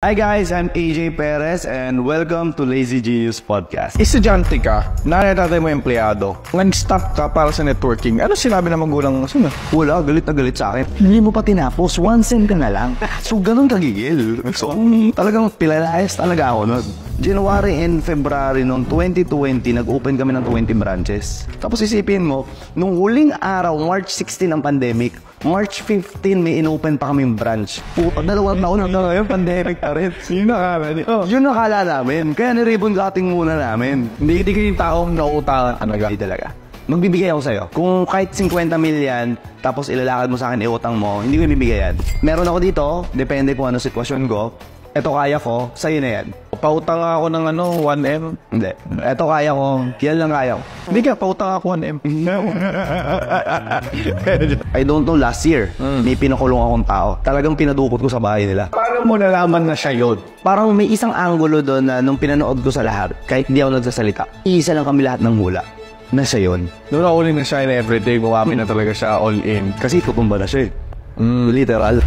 Hi guys, I'm AJ Perez and welcome to Lazy Genius Podcast. Estudyante ka, nanay-tatay mo empleyado, nag-stop ka para sa networking. Ano sinabi ng magulang mo? Sino? Wala, galit na galit sa akin. Hindi mo pa tinapos, 1 cent ka na lang. So ganun kagigil. So talagang pilalayas talaga ako nun. January and February noong 2020, nag-open kami ng 20 branches. Tapos isipin mo, nung huling araw, March 16 ng pandemic, March 15 may inopen pa kaming branch. Puta, 2 taon na ngayon, pandemic pa rin. Yun nakala niya. Oh. Yun nakala namin. Kaya ni-ribbon cutting muna namin. Hindi ka yung taong nauutangan talaga. Hindi talaga. Magbibigay ako sa'yo. Kung kahit 50 million, tapos ilalakad mo sa akin, iutang mo, hindi ko ibibigay yan. Meron ako dito, depende kung ano sitwasyon ko. Ito kaya ko, sa'yo na yan. Pautang ako ng 1M. Hindi. Ito kaya ko, yan lang kaya ko. Hindi ka, pautang ako 1M. I don't know, last year, may pinakulong akong tao. Talagang pinadukot ko sa bahay nila. Paano mo nalaman na siya yun? Parang may isang angulo doon na nung pinanood ko sa lahat, kahit hindi ako nagsasalita, iisa lang kami lahat ng hula. Na siya yun. Noon all in na siya and everyday, gumapin na talaga siya all in. Kasi tutumba na siya eh. Literal.